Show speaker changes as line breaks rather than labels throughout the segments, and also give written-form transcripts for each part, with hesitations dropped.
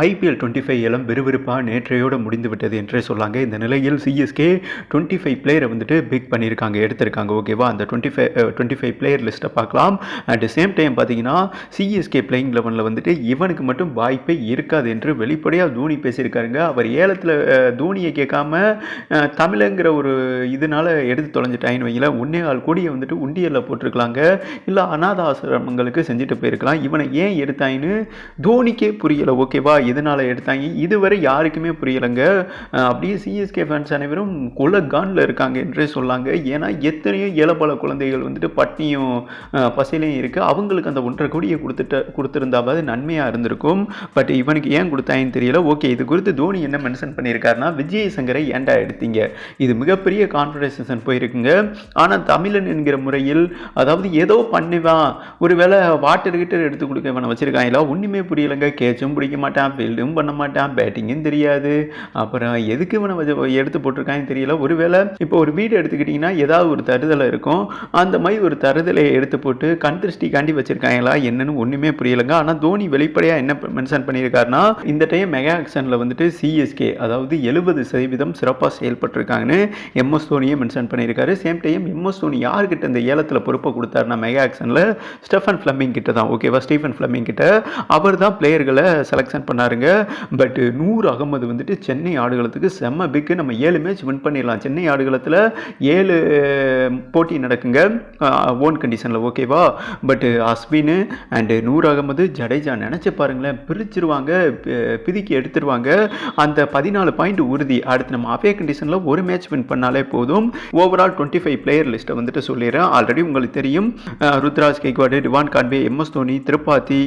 IPL 25 ஏலம் விறுவிறுப்பாக நேற்றையோடு முடிந்துவிட்டது என்றே சொல்லாங்க. இந்த நிலையில் சிஎஸ்கே 25 பிளேயரை வந்துட்டு பிக் பண்ணியிருக்காங்க, எடுத்திருக்காங்க. ஓகேவா, அந்த 25 பிளேயர் லிஸ்ட்டை பார்க்கலாம். அட் சேம் டைம் பார்த்தீங்கன்னா சிஎஸ்கே பிளேயிங் லெவனில் வந்துட்டு இவனுக்கு மட்டும் வாய்ப்பே இருக்காது என்று வெளிப்படையாக தோனி பேசியிருக்காருங்க. அவர் ஏலத்தில் தோனியை கேட்காம தமிழங்கிற ஒரு இதனால் எடுத்து தொலைஞ்சிட்டாயின்னு வைங்கள, 1.25 கோடியை வந்துட்டு உண்டியலில் போட்டிருக்கலாங்க, இல்லை அநாத ஆசிரமங்களுக்கு செஞ்சுட்டு போயிருக்கலாம். இவனை ஏன் எடுத்தாயின்னு தோனிக்கே புரியலை. ஓகேவா, எதனால் எடுத்தாங்க இதுவரை யாருக்குமே புரியலைங்க. அப்படியே சிஎஸ்கே ஃபேன்ஸ் அனைவரும் கொலகானில் இருக்காங்க என்றே சொல்லாங்க. ஏன்னா எத்தனையோ ஏழப்பல குழந்தைகள் வந்துட்டு பட்டினியும் பசிலையும் இருக்குது. அவங்களுக்கு அந்த 1.5 கோடியை கொடுத்துருந்தாவது நன்மையாக இருந்திருக்கும். பட் இவனுக்கு ஏன் கொடுத்தாங்கன்னு தெரியல. ஓகே, இது குறித்து தோனி என்ன மென்ஷன் பண்ணியிருக்காருன்னா, விஜய் சங்கரை ஏன்டா எடுத்தீங்க, இது மிகப்பெரிய கான்வர்சேஷன் போயிருக்குங்க. ஆனால் தமிழன் என்கிற முறையில் அதாவது ஏதோ பண்ணுவான், ஒருவேளை வாட்டர் கிட்டர் எடுத்து கொடுக்க இவனை வச்சிருக்காங்களா, ஒன்றுமே புரியலைங்க. கேட்சும் பிடிக்க மாட்டான், ஃபீல்டும் பண்ண மாட்டான், பேட்டிங்கும் தெரியாது. அப்புறம் எதுக்கு இவனை எடுத்து போட்டிருக்கான்னு தெரியல. ஒருவேளை இப்போ ஒரு வீடு எடுத்துக்கிட்டிங்கன்னா ஏதாவது ஒரு தருதலை இருக்கும், அந்த மாதிரி ஒரு தருதலை எடுத்து போட்டு கண் திருஷ்டிக்காண்டி வச்சிருக்காங்களா என்னன்னு ஒன்றுமே புரியலைங்க. ஆனால் தோனி வெளிப்படையாக என்ன மென்ஷன் பண்ணியிருக்காருன்னா, இந்த டைம் மெகா ஆக்ஷனில் வந்துட்டு சிஎஸ்கே அதாவது 70% சிறப்பாக செயல்பட்டுருக்காங்கன்னு எம்எஸ் தோனியை மென்ஷன் பண்ணியிருக்காரு. சேம் டைம் எம்எஸ் தோனி யார்கிட்ட இந்த ஏலத்தில் பொறுப்பை கொடுத்தாருன்னா மெகா ஆக்ஷனில் ஸ்டெஃபன் ஃப்ளமிங் கிட்ட தான். ஓகேவா, ஸ்டீஃபன் ஃப்ளமிங் கிட்ட அவர் தான் பிளேயர்களை செலக்ஷன் பண்ணாருங்க. பட் நூர் அகமது வந்துட்டு சென்னை ஆடுகளத்துக்கு செம்ம பிக்கு. நம்ம 7 மேட்ச் வின் பண்ணிடலாம். சென்னை ஆடுகளத்தில் 7 போட்டி நடக்குங்க ஓன் கண்டிஷனில். ஓகேவா, பட் அஸ்வின் அண்டு நூர் அகமது ஜடேஜா நினச்சி பாருங்களேன், பிரிச்சிருவாங்க, பிதிக்கி எடுத்துருவாங்க. அந்த 14 பாயிண்ட் உறுதி. அடுத்து நம்ம அவே கண்டிஷனில் ஒரு மேட்ச் வின் பண்ணாலே போதும். ஓவரால் 25 பிளேயர் லிஸ்ட்டை வந்துட்டு சொல்லிடுறேன். ஆல்ரெடி உங்களுக்கு தெரியும், Ruturaj Gaikwad, Devon Conway, MS Dhoni, Tripathi,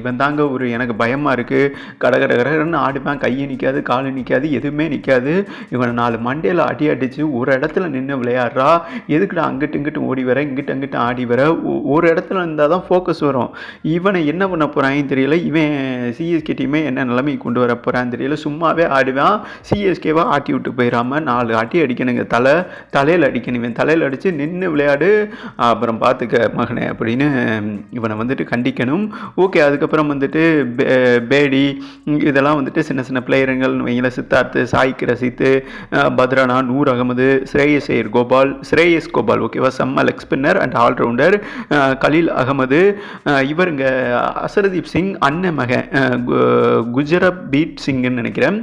இவன் தாங்க ஒரு எனக்கு பயமாக இருக்குது. கடகடகடன்னு ஆடுவேன், கையை நிற்காது, காலு நிற்காது, எதுவுமே நிற்காது. இவனை 4 மண்டையில் அடி அடித்து ஒரு இடத்துல நின்று விளையாடுறா. எதுக்குடா அங்கிட்டு இங்கிட்டு ஓடி வர, இங்கிட்டு அங்கிட்டு ஆடி வர, ஒரு இடத்துல இருந்தால் தான் ஃபோக்கஸ் வரும். இவனை என்ன பண்ண போகிறான்னு தெரியல. இவன் சிஎஸ்கே டீமே என்ன நிலைமை கொண்டு வர போகிறான்னு தெரியல. சும்மாவே ஆடுவான், சிஎஸ்கேவா ஆட்டி விட்டு போயிடாமல் 4 அடி அடிக்கணுங்க, தலையில் அடிக்கணும். இவன் தலையில் அடித்து நின்று விளையாடு, அப்புறம் பார்த்துக்க மகனே அப்படின்னு இவனை வந்துட்டு கண்டிக்கணும். ஓகே, அதுக்கப்புறம் வந்துட்டு பேடி இதெல்லாம் வந்துட்டு சின்ன சின்ன பிளேயருங்கள் வைங்கள, சித்தார்த்து, சாய்க்கு ரசித்து, பத்ரானா, நூர் அகமது, ஸ்ரேயஸ் கோபால் ஓகேவா, செம்ம leg spinner and all rounder. Khaleel Ahmed, இவருங்க அசரதீப் சிங் அண்ணன் மகன் குஜரபீட் சிங்னு நினைக்கிறேன்.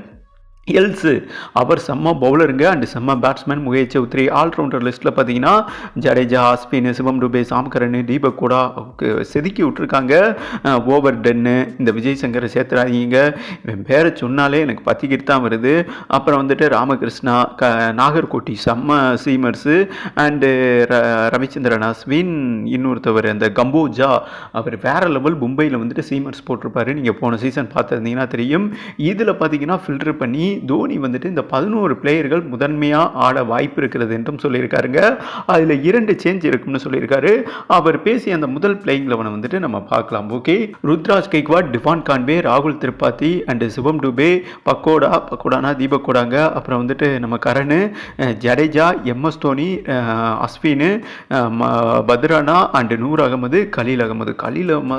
எல்ஸு அவர் செம்ம பவுலருங்க அண்ட் செம்ம பேட்ஸ்மேன். முகேஷ் சௌத்ரி. ஆல்ரவுண்டர் லிஸ்ட்டில் பார்த்தீங்கன்னா ஜடேஜா, அஸ்வின், சிவம் டுபே, சாம்கரன், தீபக் கூட செதுக்கி விட்டுருக்காங்க. ஓவர் டன்னு இந்த விஜய் சங்கரை சேர்த்துறாதீங்க, இவன் பேரை சொன்னாலே எனக்கு பத்திக்கிட்டு தான் வருது. அப்புறம் வந்துட்டு ராமகிருஷ்ணா, நாகர்கோட்டி செம்ம சீமர்ஸு அண்டு ரவிச்சந்திரன் அஸ்வின், இன்னொருத்தவர் அந்த கம்போஜா அவர் வேற லெவல் மும்பையில் வந்துட்டு சீமர்ஸ் போட்டிருப்பாரு. நீங்கள் போன சீசன் பார்த்துருந்தீங்கன்னா தெரியும். இதில் பார்த்தீங்கன்னா ஃபில்டர் பண்ணி தோனி வந்துட்டு இந்த 11 பிளேயர்கள் முதன்மையாக ஆட வாய்ப்பு இருக்கிறது என்றும் சொல்லியிருக்காருங்க. அதில் 2 சேஞ்ச் இருக்குன்னு சொல்லியிருக்காரு. அவர் பேசி அந்த முதல் பிளேயிங் லெவனை வந்துட்டு நம்ம பார்க்கலாம். Okay, Ruturaj Gaikwad, Devon Conway, ராகுல் திரிபாதி அண்ட் சிவம் டுபே, பக்கோடானா தீபக் கூடாங்க. அப்புறம் வந்துட்டு நம்ம Curran, Jadeja, MS Dhoni, Ashwin, Pathirana and Noor Ahmad, Khaleel Ahmed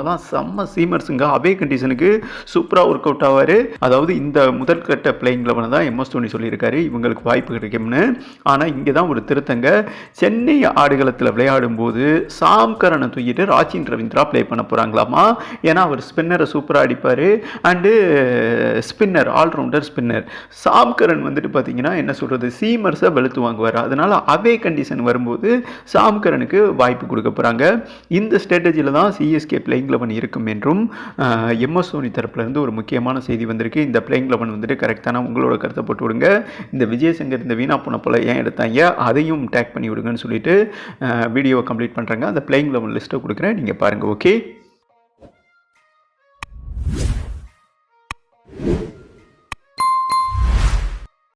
தான் செம்ம சீமர்ஸுங்க. அவே கண்டிஷனுக்கு சூப்பராக ஒர்க் அவுட் ஆவார். அதாவது இந்த முதல் கட்ட பிளேயிங் லெவனை தான் எம்எஸ் தோனி சொல்லியிருக்காரு இவங்களுக்கு வாய்ப்பு கிடைக்கும்னு. ஆனால் இங்கே தான் ஒரு திருத்தங்க. சென்னை ஆடுகளத்தில் விளையாடும் போது சாம்கரனை தூக்கிட்டு ராஜின் ரவீந்திரா பிளே பண்ண போகிறாங்களாமா. ஏன்னா அவர் ஸ்பின்னரை சூப்பராக அடிப்பார் and spinner, allrounder spinner. Sam Curran வந்துட்டு பார்த்தீங்கன்னா என்ன சொல்கிறது, சீமர்ஸை வெளுத்து வாங்குவார். அதனால் அவே கண்டிஷன் வரும்போது சாம்கரனுக்கு வாய்ப்பு கொடுக்க போகிறாங்க. இந்த ஸ்ட்ராட்டஜியில் தான் சிஎஸ்கே பிளேயிங் லெவன் இருக்கும் என்றும் எம்எஸ் தோனி தரப்புலேருந்து ஒரு முக்கியமான செய்தி வந்திருக்கு. இந்த பிளேயிங் லெவன் வந்துட்டு கரெக்டான உங்களோட கருத்தை போட்டு விடுங்க. இந்த விஜய் சங்கர் இந்த வீணா போன போல ஏன் எடுத்தாங்க அதையும் டேக் பண்ணி விடுங்கன்னு சொல்லிட்டு வீடியோவை கம்ப்ளீட் பண்ணுறாங்க. அந்த பிளேயிங் லெவன் லிஸ்ட்டை கொடுக்குறேன், நீங்கள் பாருங்கள். ஓகே.